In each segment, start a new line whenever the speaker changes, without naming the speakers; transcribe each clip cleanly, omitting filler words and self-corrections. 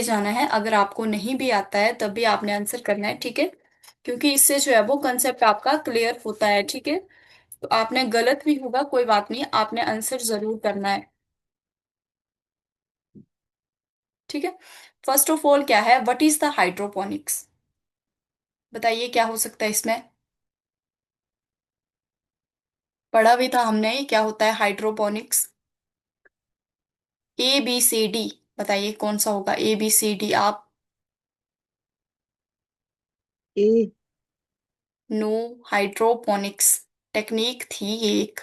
जाना है। अगर आपको नहीं भी आता है तब भी आपने आंसर करना है, ठीक है। क्योंकि इससे जो है वो कंसेप्ट आपका क्लियर होता है, ठीक है। तो आपने गलत भी होगा कोई बात नहीं, आपने आंसर जरूर करना है, ठीक है। फर्स्ट ऑफ ऑल क्या है, व्हाट इज द हाइड्रोपोनिक्स? बताइए क्या हो सकता है इसमें। पढ़ा भी था हमने, क्या होता है hydroponics. A B C D, बताइए कौन सा होगा ए बी सी डी आप।
ए।
नो, हाइड्रोपोनिक्स टेक्निक थी ये एक।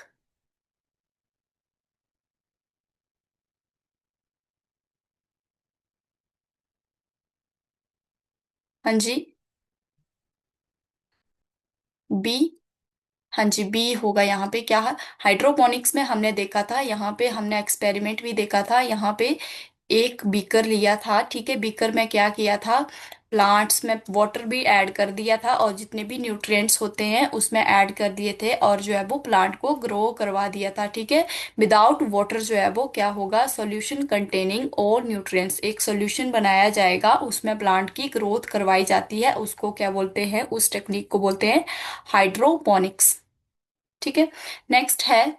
हाँ जी, बी। हाँ जी, बी होगा यहाँ पे। क्या है हाइड्रोपोनिक्स में हमने देखा था, यहाँ पे हमने एक्सपेरिमेंट भी देखा था। यहाँ पे एक बीकर लिया था, ठीक है। बीकर में क्या किया था, प्लांट्स में वाटर भी ऐड कर दिया था और जितने भी न्यूट्रिएंट्स होते हैं उसमें ऐड कर दिए थे और जो है वो प्लांट को ग्रो करवा दिया था, ठीक है। विदाउट वाटर जो है वो क्या होगा, सोल्यूशन कंटेनिंग और न्यूट्रिएंट्स, एक सोल्यूशन बनाया जाएगा उसमें प्लांट की ग्रोथ करवाई जाती है, उसको क्या बोलते हैं, उस टेक्निक को बोलते हैं हाइड्रोपोनिक्स, ठीक है। नेक्स्ट है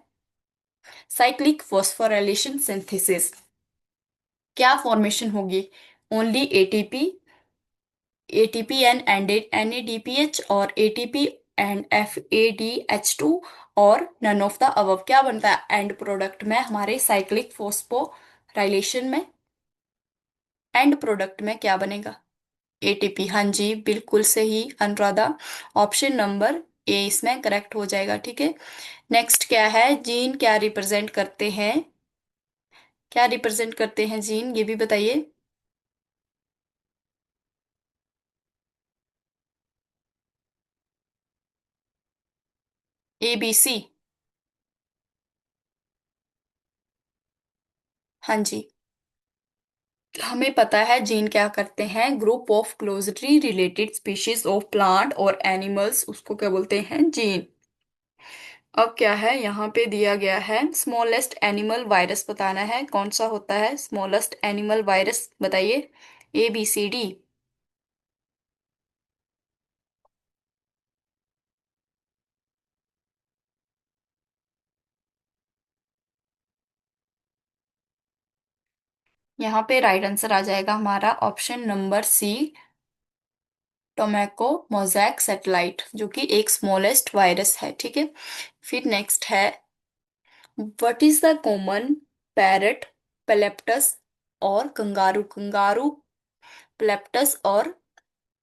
साइक्लिक फॉस्फोराइलेशन सिंथेसिस। क्या फॉर्मेशन होगी, only ATP, ATP and NADPH, और एटीपी एंड एफएडीएच टू, और नन ऑफ द अबव। क्या बनता है एंड प्रोडक्ट में हमारे साइक्लिक फॉस्फोराइलेशन में, एंड प्रोडक्ट में क्या बनेगा, एटीपी। हाँ जी, बिल्कुल सही अनुराधा, ऑप्शन नंबर ए इसमें करेक्ट हो जाएगा, ठीक है। नेक्स्ट क्या है, जीन क्या रिप्रेजेंट करते हैं, क्या रिप्रेजेंट करते हैं जीन, ये भी बताइए। A B C. हाँ जी, हमें पता है जीन क्या करते हैं, group of closely related species of plant और एनिमल्स, उसको क्या बोलते हैं, जीन। अब क्या है यहाँ पे दिया गया है, स्मॉलेस्ट एनिमल वायरस बताना है, कौन सा होता है स्मॉलेस्ट एनिमल वायरस, बताइए ए बी सी डी। यहाँ पे राइट आंसर आ जाएगा हमारा option number C, tobacco mosaic satellite, जो कि एक स्मॉलेस्ट वायरस है, ठीक है। फिर नेक्स्ट है, what is the common parrot, platypus और कंगारू। कंगारू, पेलेप्टस और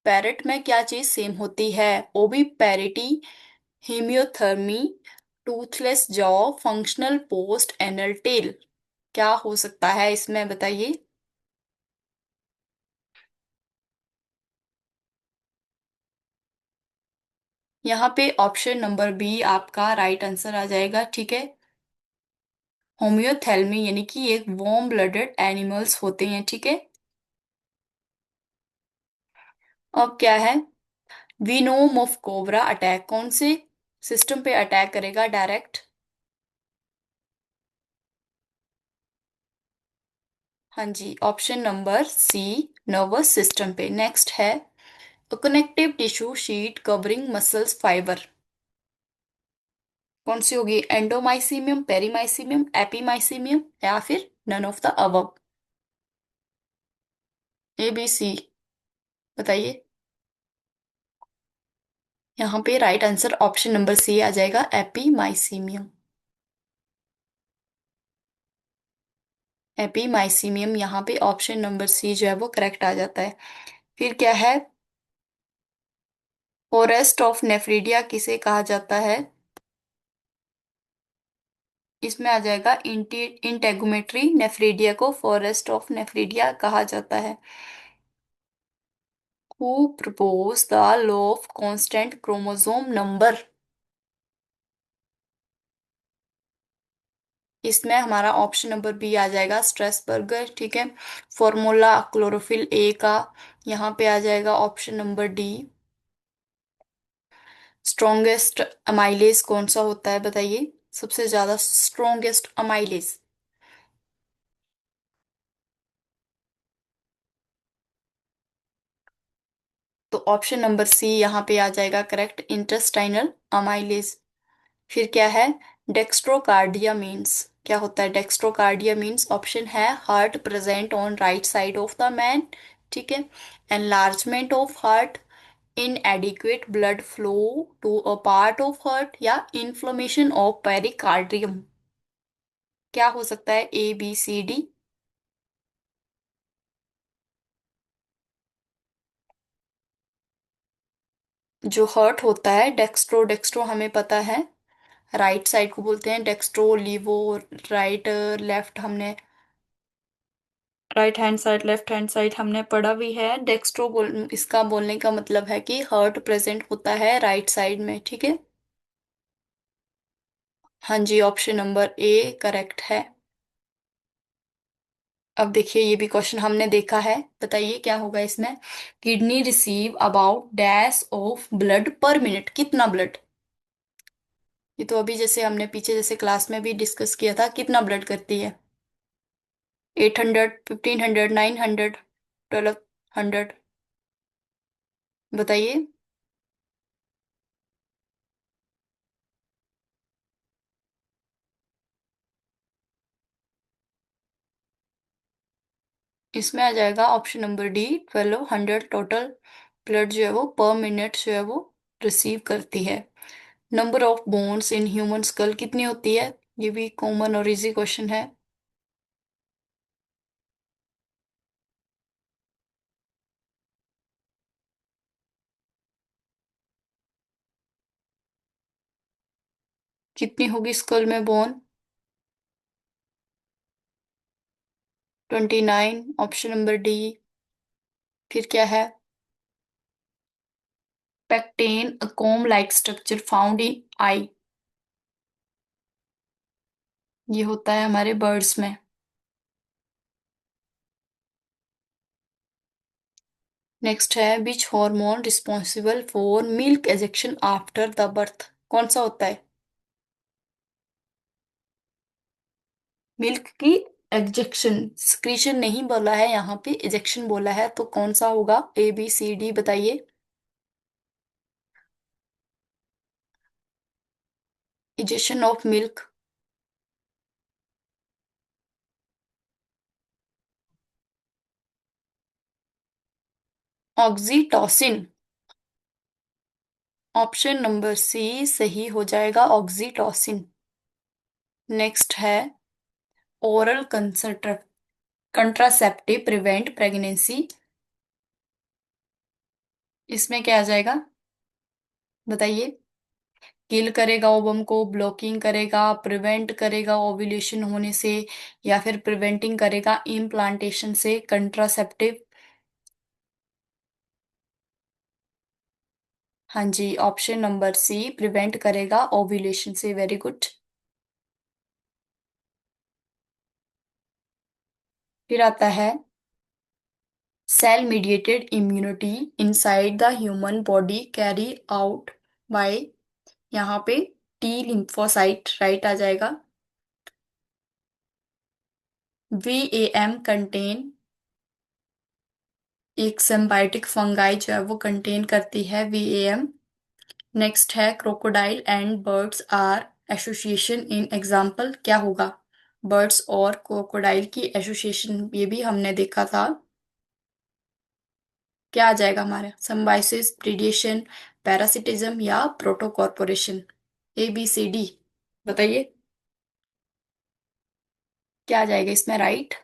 पैरट में क्या चीज सेम होती है, oviparity, homeothermy, toothless jaw, functional post anal tail. क्या हो सकता है इसमें, बताइए। यहाँ पे ऑप्शन नंबर बी आपका राइट आंसर आ जाएगा, ठीक है। होम्योथेल्मी यानी कि एक वार्म ब्लडेड एनिमल्स होते हैं, ठीक है। अब क्या है, विनोम ऑफ कोबरा अटैक कौन से सिस्टम पे अटैक करेगा डायरेक्ट। हाँ जी, option number C, nervous system पे। नेक्स्ट है, connective tissue sheet covering muscles fibre, कौन सी होगी, एंडोमाइसीमियम, पेरीमाइसीमियम, एपीमाइसीमियम, या फिर none of the above. A B C, बताइए। यहाँ पे right answer option number C आ जाएगा, एपीमाइसीमियम। एपीमाइसीमियम, यहाँ पे ऑप्शन नंबर सी जो है वो करेक्ट आ जाता है। फिर क्या है, फॉरेस्ट ऑफ नेफ्रीडिया किसे कहा जाता है, इसमें आ जाएगा इंटेगुमेट्री नेफ्रीडिया को फॉरेस्ट ऑफ नेफ्रीडिया कहा जाता है। Who propose the law of constant chromosome number, इसमें हमारा ऑप्शन नंबर बी आ जाएगा, स्ट्रेसबर्गर, ठीक है। फॉर्मूला क्लोरोफिल ए का, यहाँ पे आ जाएगा option number D. Strongest amylase कौन सा होता है, बताइए, सबसे ज्यादा स्ट्रॉन्गेस्ट अमाइलेज। तो ऑप्शन नंबर सी यहाँ पे आ जाएगा करेक्ट, इंटेस्टाइनल अमाइलेज। फिर क्या है, डेक्स्ट्रोकार्डिया मीन्स, क्या होता है डेक्स्ट्रोकार्डिया मीन्स? ऑप्शन है heart present on right side of the man, ठीक है, enlargement of heart, inadequate blood flow to a part of heart, या inflammation of pericardium। क्या हो सकता है, ए बी सी डी? जो हर्ट होता है, डेक्स्ट्रो डेक्स्ट्रो हमें पता है राइट साइड को बोलते हैं डेक्स्ट्रो, लीवो राइट, लेफ्ट हमने right hand side, left hand side हमने पढ़ा भी है। डेक्स्ट्रो इसका बोलने का मतलब है कि हर्ट प्रेजेंट होता है राइट साइड में, ठीक है। हाँ जी, ऑप्शन नंबर ए करेक्ट है। अब देखिए ये भी क्वेश्चन हमने देखा है, बताइए क्या होगा इसमें। Kidney receive about dash of blood पर मिनट, कितना ब्लड? ये तो अभी जैसे हमने पीछे जैसे क्लास में भी डिस्कस किया था, कितना ब्लड करती है? 800, 1500, 900, 1200? बताइए। इसमें आ जाएगा option number D, 1200 total blood जो है वो पर मिनट जो है वो रिसीव करती है। Number of bones in human school कितनी होती है? ये भी कॉमन और इजी क्वेश्चन है। कितनी होगी स्कल में बोन? 29, option number D. फिर क्या है, pecten a comb like structure found in eye, ये होता है हमारे बर्ड्स में। नेक्स्ट है which hormone responsible for milk ejection after the birth, कौन सा होता है? मिल्क की एजेक्शन, स्क्रीशन नहीं बोला है यहाँ पे, एजेक्शन बोला है, तो कौन सा होगा, ए बी सी डी बताइए। Ejection of milk. Oxytocin, option number C सही हो जाएगा, ऑक्सीटोसिन। नेक्स्ट है ओरल कंट्रासेप्टिव प्रिवेंट प्रेगनेंसी, इसमें क्या आ जाएगा, बताइए। किल करेगा ओवम को, ब्लॉकिंग करेगा, प्रिवेंट करेगा ओव्यूलेशन होने से, या फिर प्रिवेंटिंग करेगा इम्प्लांटेशन से कंट्रासेप्टिव? हाँ जी, ऑप्शन नंबर सी प्रिवेंट करेगा ओव्यूलेशन से, वेरी गुड। फिर आता है cell mediated immunity inside the human body carry out by, यहाँ पे टी लिम्फोसाइट राइट आ जाएगा। वीएएम कंटेन, एक सिम्बायोटिक फंगाई जो है वो कंटेन करती है वीएएम। नेक्स्ट है crocodile and birds are association in example, क्या होगा? बर्ड्स और क्रोकोडाइल की एसोसिएशन, ये भी हमने देखा था। क्या आ जाएगा हमारा, सिम्बायोसिस, प्रीडिएशन, पैरासिटिज्म, या प्रोटोकॉर्पोरेशन? ए बी सी डी बताइए, क्या आ जाएगा इसमें राइट?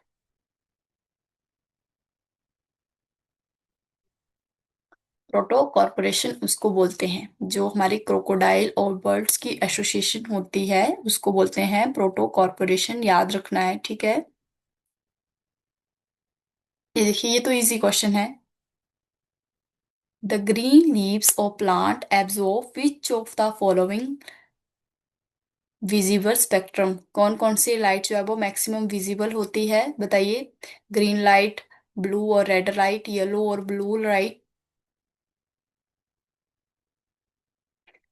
प्रोटो कॉर्पोरेशन उसको बोलते हैं, जो हमारी क्रोकोडाइल और बर्ड्स की एसोसिएशन होती है उसको बोलते हैं प्रोटो कॉर्पोरेशन, याद रखना है, ठीक है। ये देखिए ये तो इजी क्वेश्चन है। The green leaves of plant absorb which of the following visible spectrum, कौन कौन सी लाइट जो है वो मैक्सिमम विजिबल होती है, बताइए। ग्रीन लाइट, ब्लू और रेड लाइट, येलो और ब्लू लाइट?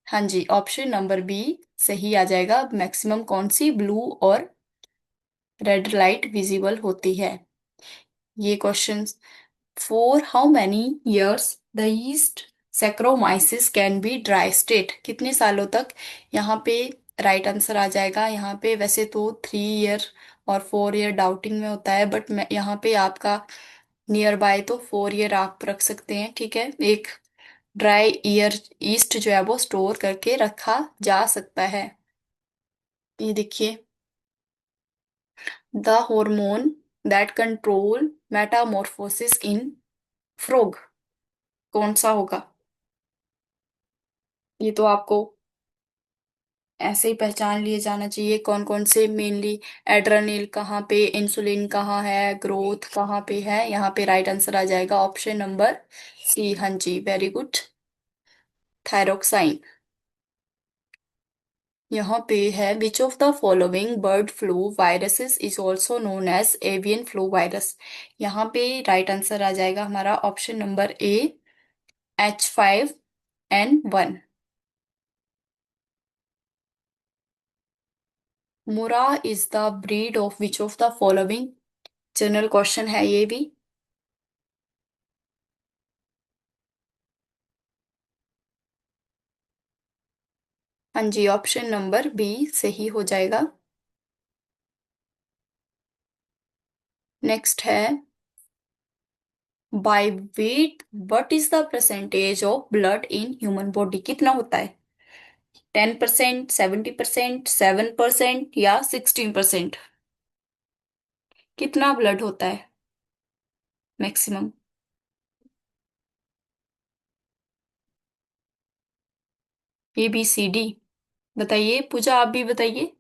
हाँ जी, ऑप्शन नंबर बी सही आ जाएगा, मैक्सिमम कौन सी ब्लू और रेड लाइट विजिबल होती है। ये question for how many years the yeast saccharomyces can be dry state, कितने सालों तक। यहाँ पे राइट आंसर आ जाएगा। यहाँ पे वैसे तो 3 ईयर और 4 ईयर डाउटिंग में होता है, बट मैं यहाँ पे आपका नियर बाय तो 4 ईयर आप रख सकते हैं, ठीक है। एक ड्राई ईयर ईस्ट जो है वो स्टोर करके रखा जा सकता है। ये देखिए, the hormone that control Metamorphosis in frog, कौन सा होगा। ये तो आपको ऐसे ही पहचान लिए जाना चाहिए कौन कौन से मेनली। एड्रेनल कहाँ पे, इंसुलिन कहाँ है, ग्रोथ कहाँ पे है। यहाँ पे राइट आंसर आ जाएगा ऑप्शन नंबर सी। हाँ जी, वेरी गुड, थायरोक्साइन। यहाँ पे है which of the following bird flu viruses is also known as avian flu virus. यहाँ पे राइट आंसर आ जाएगा हमारा ऑप्शन नंबर ए, H5N1। मुरा is the breed of which of the following, general question है ये भी। हाँ जी, ऑप्शन नंबर बी सही हो जाएगा। नेक्स्ट है, by weight what is the percentage of blood in human body, कितना होता है। 10%, 70%, 7% या 16%, कितना ब्लड होता है मैक्सिमम। ABCD, बताइए पूजा, आप भी बताइए।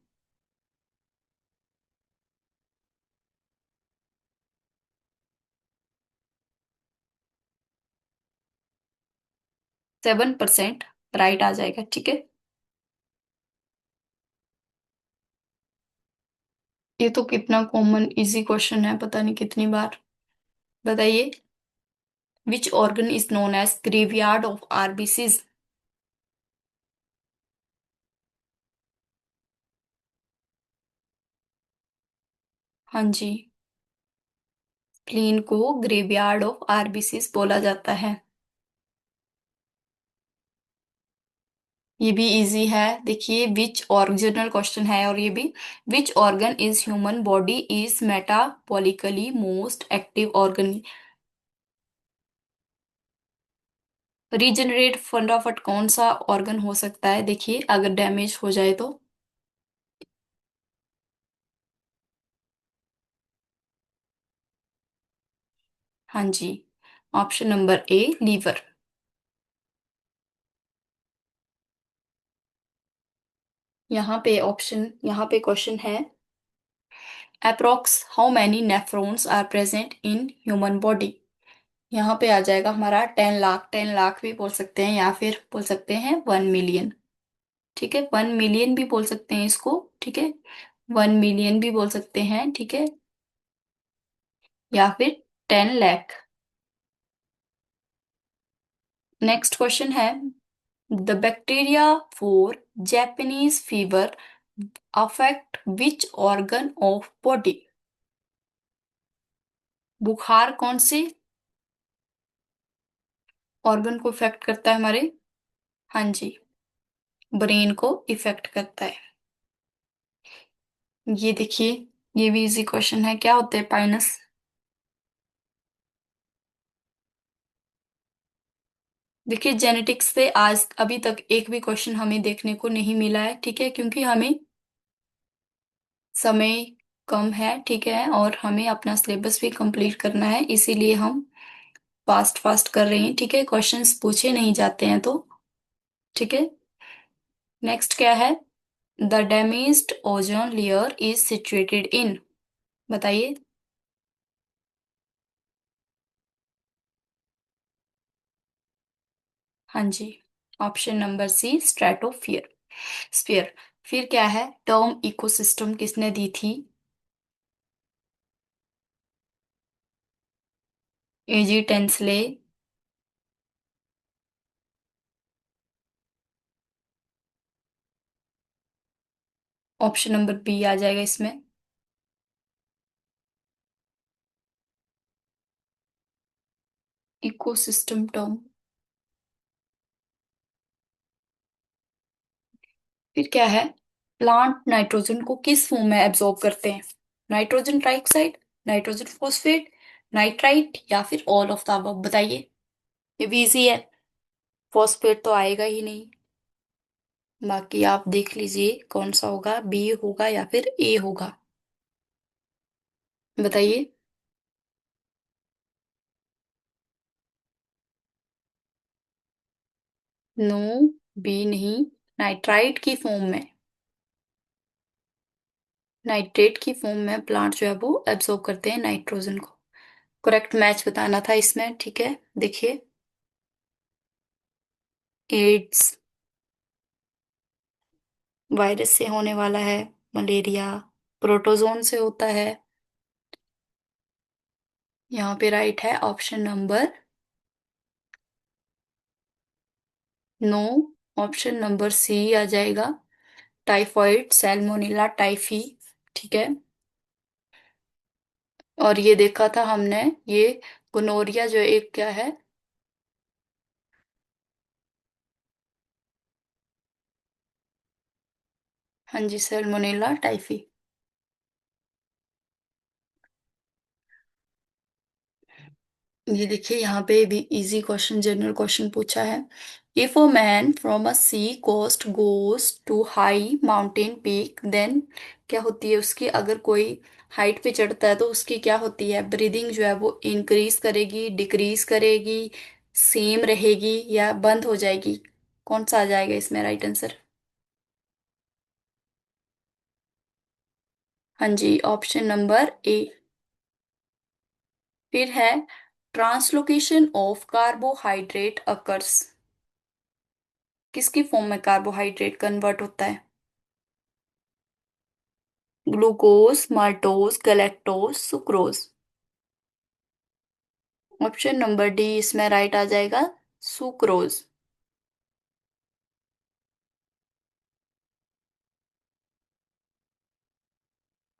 7% राइट आ जाएगा, ठीक है। ये तो कितना कॉमन इजी क्वेश्चन है, पता नहीं कितनी बार। बताइए, which organ is known as graveyard of RBCs. हाँ जी, स्प्लीन को ग्रेवयार्ड ऑफ आरबीसीज बोला जाता है। ये भी इजी है, देखिए विच ओरिजिनल क्वेश्चन है और ये भी, विच organ is human body is metabolically most active organ. Regenerate फटाफट कौन सा ऑर्गन हो सकता है, देखिए अगर डैमेज हो जाए तो। हाँ जी, ऑप्शन नंबर ए, लीवर। यहाँ पे क्वेश्चन है, approx how many nephrons are present in human body. यहाँ पे आ जाएगा हमारा 10 लाख, 10 लाख भी बोल सकते हैं या फिर बोल सकते हैं 1 मिलियन, ठीक है। 1 मिलियन भी बोल सकते हैं इसको, ठीक है। 1 मिलियन भी बोल सकते हैं, ठीक है, या फिर 10 लाख। नेक्स्ट क्वेश्चन है, the bacteria for Japanese fever affect which organ of body. बुखार कौन से ऑर्गन को इफेक्ट करता है हमारे। हाँ जी, ब्रेन को इफेक्ट करता है। ये देखिए, ये भी इजी क्वेश्चन है, क्या होते हैं पाइनस। देखिए, जेनेटिक्स से आज अभी तक एक भी क्वेश्चन हमें देखने को नहीं मिला है, ठीक है, क्योंकि हमें समय कम है, ठीक है, और हमें अपना सिलेबस भी कंप्लीट करना है, इसीलिए हम फास्ट फास्ट कर रहे हैं, ठीक है, क्वेश्चंस पूछे नहीं जाते हैं तो, ठीक है। नेक्स्ट क्या है, the damaged ozone layer is situated in, बताइए। हाँ जी, ऑप्शन नंबर सी, स्ट्रेटोफियर स्फीयर। फिर क्या है, टर्म इकोसिस्टम किसने दी थी। एजी टेंसले। ऑप्शन नंबर बी आ जाएगा इसमें। Ecosystem term. फिर क्या है? प्लांट नाइट्रोजन को किस फॉर्म में एब्जॉर्ब करते हैं? Nitrogen trioxide, nitrogen phosphate, nitrite, या फिर ऑल ऑफ द अबव? बताइए। ये भी इजी है। फॉस्फेट तो आएगा ही नहीं। बाकी आप देख लीजिए कौन सा होगा, बी होगा या फिर ए होगा। बताइए। नो, बी नहीं। नाइट्राइट की फॉर्म में, नाइट्रेट की फॉर्म में प्लांट जो है वो एब्जॉर्ब करते हैं नाइट्रोजन को। करेक्ट मैच बताना था इसमें, ठीक है। देखिए, एड्स वायरस से होने वाला है, मलेरिया प्रोटोजोन से होता है। यहाँ पे राइट है option number no. Option number C आ जाएगा, टाइफॉइड, सैल्मोनेला टाइफी। ठीक है। और ये देखा था हमने, ये गोनोरिया जो एक क्या है? हाँ जी, सैल्मोनेला टाइफी। ये देखिए यहाँ पे भी इजी क्वेश्चन, जनरल क्वेश्चन पूछा है। If a man from a sea coast goes to high mountain peak, then क्या होती है उसकी? अगर कोई हाइट पे चढ़ता है तो उसकी क्या होती है? ब्रीदिंग जो है वो इंक्रीज करेगी, डिक्रीज करेगी, सेम रहेगी, या बंद हो जाएगी? कौन सा आ जाएगा इसमें राइट आंसर? हाँ जी, ऑप्शन नंबर ए। फिर है, ट्रांसलोकेशन ऑफ कार्बोहाइड्रेट अकर्स, किसकी फॉर्म में कार्बोहाइड्रेट कन्वर्ट होता है? Glucose, maltose, galactose, sucrose? Option number D इसमें राइट आ जाएगा, सुक्रोज।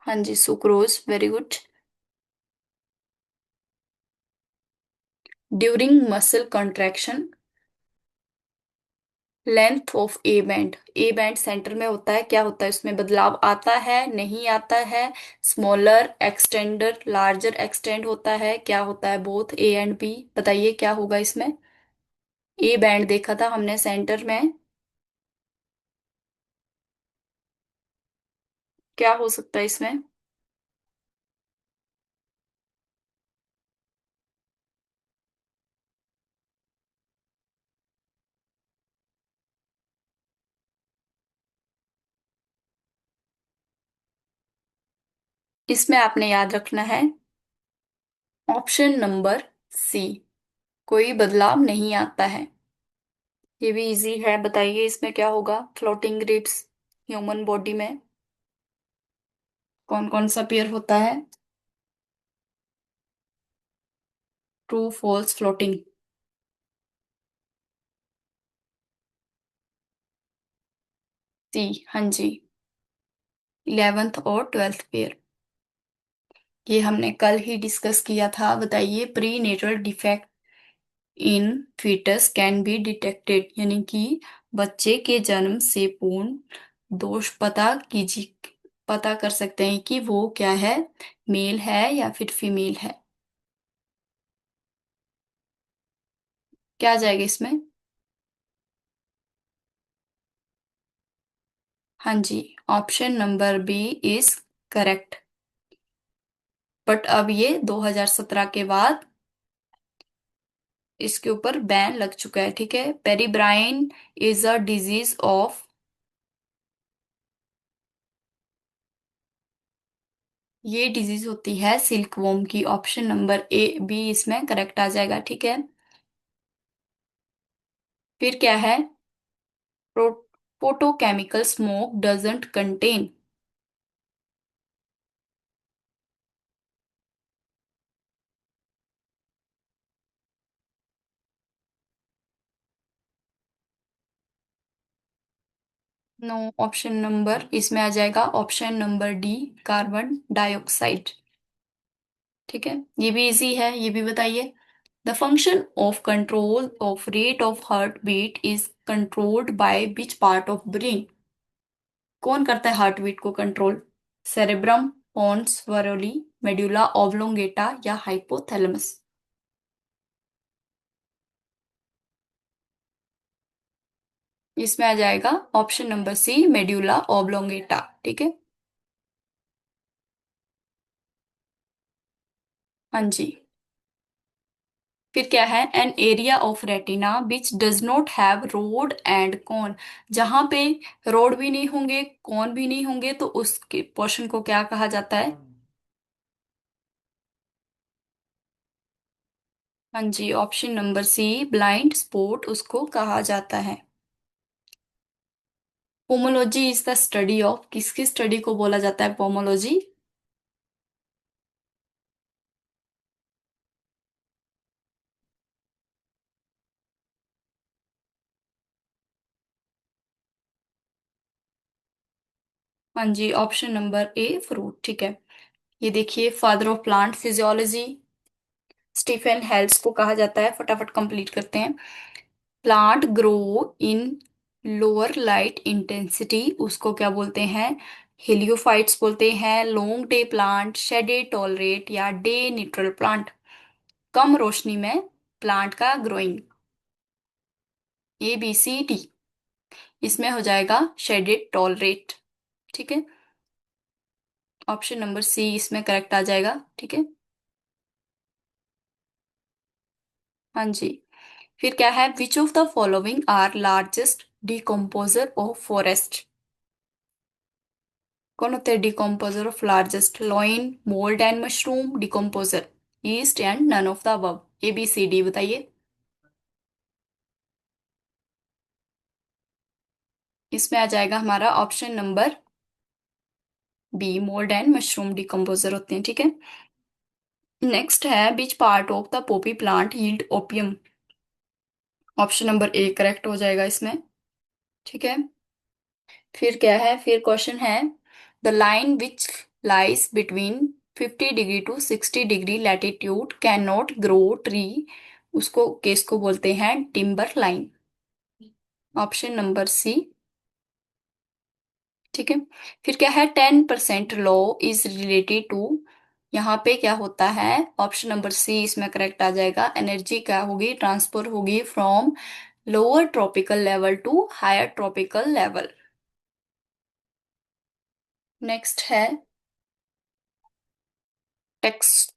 हाँ जी, sucrose, very good. During muscle contraction, length of A band, A band centre में होता है, क्या होता है उसमें? बदलाव आता है, नहीं आता है? स्मॉलर एक्सटेंडर, लार्जर एक्सटेंड होता है, क्या होता है? Both A and B. बताइए क्या होगा इसमें? ए बैंड देखा था हमने सेंटर में, क्या हो सकता है इसमें? इसमें आपने याद रखना है ऑप्शन नंबर सी, कोई बदलाव नहीं आता है। ये भी इजी है, बताइए इसमें क्या होगा? फ्लोटिंग ग्रिड्स ह्यूमन बॉडी में कौन कौन सा पेयर होता है? True, false, floating? सी, हाँ जी, 11th और 12th पेयर। ये हमने कल ही डिस्कस किया था। बताइए, prenatal defect in fetus can be detected, यानी कि बच्चे के जन्म से पूर्ण दोष पता कर सकते हैं कि वो क्या है, मेल है या फिर फीमेल है? क्या आ जाएगा इसमें? हाँ जी, option number B is correct. But अब ये 2017 के बाद इसके ऊपर बैन लग चुका है, ठीक है। Pebrine is a disease of, ये डिजीज होती है सिल्कवॉर्म की। ऑप्शन नंबर ए बी इसमें करेक्ट आ जाएगा, ठीक है। फिर क्या है? Photochemical smoke doesn't contain, no. Option number इसमें आ जाएगा option number D, carbon dioxide. ठीक है, ये भी इजी है, ये भी बताइए। The function of control of rate of heart beat is controlled by which part of brain? कौन करता है हार्ट बीट को control? Cerebrum, pons varoli, medulla oblongata या हाइपोथैलेमस? इसमें आ जाएगा option number C, medulla oblongata. ठीक है। हाँ जी। फिर क्या है? An area of retina which does not have rod and cone. जहां पे रोड भी नहीं होंगे, कॉन भी नहीं होंगे, तो उसके पोर्शन को क्या कहा जाता है? हाँ जी, option number C, blind spot उसको कहा जाता है। Pomology is the study of, किसकी स्टडी को बोला जाता है पोमोलॉजी? हाँ जी, ऑप्शन नंबर ए, फ्रूट। ठीक है। ये देखिए, father of plant physiology Stephen Hales को कहा जाता है। फटाफट कंप्लीट करते हैं। Plant grow in lower light intensity, उसको क्या बोलते हैं? हेलियोफाइट्स बोलते हैं। Long day plant, shaded tolerate या डे न्यूट्रल प्लांट? कम रोशनी में प्लांट का growing. A B C D. इसमें हो जाएगा शेडेड टॉलरेट। ठीक है। ऑप्शन नंबर सी इसमें करेक्ट आ जाएगा। ठीक है। हाँ जी। फिर क्या है? Which of the following are largest decomposer of forest? कौन होते हैं decomposer of largest? Lion, mould and mushroom, decomposer, yeast and none of the above? A B C D बताइए। इसमें आ जाएगा हमारा option number B, mould and mushroom decomposer होते हैं। ठीक है। नेक्स्ट है, which part of the poppy plant yield opium? Option number A correct हो जाएगा इसमें। ठीक है। फिर क्या है? फिर क्वेश्चन है, the line which lies between 50 degree to 60 degree latitude can not grow tree, उसको केस को बोलते हैं timber line. Option number C. ठीक है। फिर क्या है? 10% लॉ इज रिलेटेड टू, यहाँ पे क्या होता है? ऑप्शन नंबर सी इसमें करेक्ट आ जाएगा। एनर्जी क्या होगी? ट्रांसफर होगी from lower tropical level to higher tropical level. Next है, टेक्स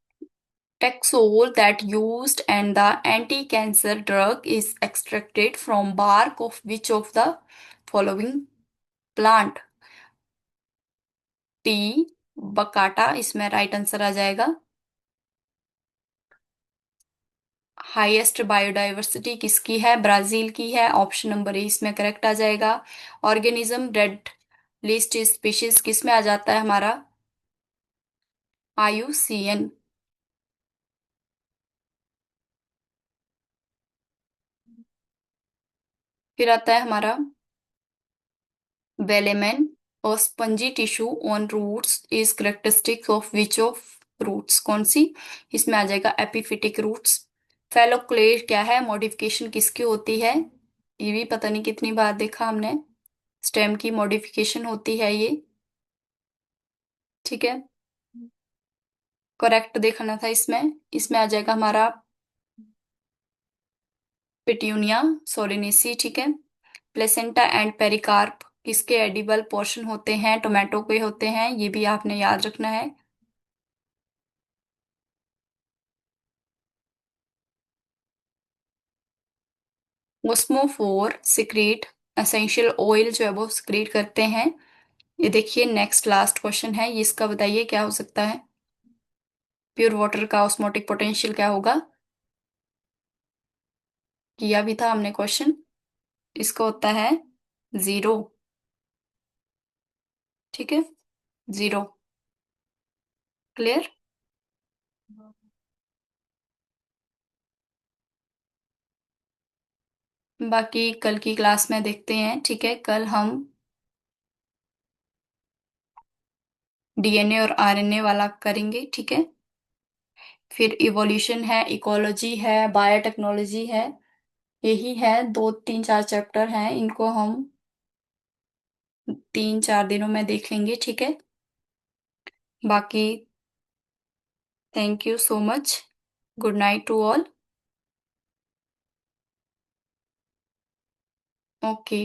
Taxol that used and the anti-cancer drug is extracted from bark of which of the following plant? T, बकाटा इसमें right answer आ जाएगा। Highest biodiversity किसकी है? Brazil की है। Option number ए इसमें करेक्ट आ जाएगा। ऑर्गेनिज्म रेड लिस्ट स्पीशीज किस में आ जाता है हमारा? IUCN। फिर आता है हमारा वेलेमेन, और spongy tissue on roots is characteristic of which of roots? कौन सी? इसमें आ जाएगा एपिफिटिक रूट्स। फेलोक्लेट क्या है? मॉडिफिकेशन किसकी होती है? ये भी पता नहीं कितनी बार देखा हमने। स्टेम की मॉडिफिकेशन होती है ये। ठीक है। करेक्ट देखना था इसमें। इसमें आ जाएगा हमारा पिट्यूनिया सोलिनेसी। ठीक है। प्लेसेंटा एंड पेरिकार्प किसके एडिबल पोर्शन होते हैं? टोमेटो के होते हैं, ये भी आपने याद रखना है। ओस्मोफोर सिक्रीट एसेंशियल ऑयल जो है वो सिक्रीट करते हैं। ये देखिए, नेक्स्ट लास्ट क्वेश्चन है, ये इसका बताइए क्या हो सकता है? प्योर वाटर का ऑस्मोटिक पोटेंशियल क्या होगा? किया भी था हमने क्वेश्चन। इसका होता है जीरो। ठीक है। जीरो। क्लियर। बाकी कल की क्लास में देखते हैं। ठीक है। कल हम DNA और RNA वाला करेंगे। ठीक है। फिर इवोल्यूशन है, इकोलॉजी है, बायोटेक्नोलॉजी है। यही है, 2 3 4 चैप्टर हैं, इनको हम 3 4 दिनों में देख लेंगे, ठीक है। बाकी thank you so much. Good night to all. Okay.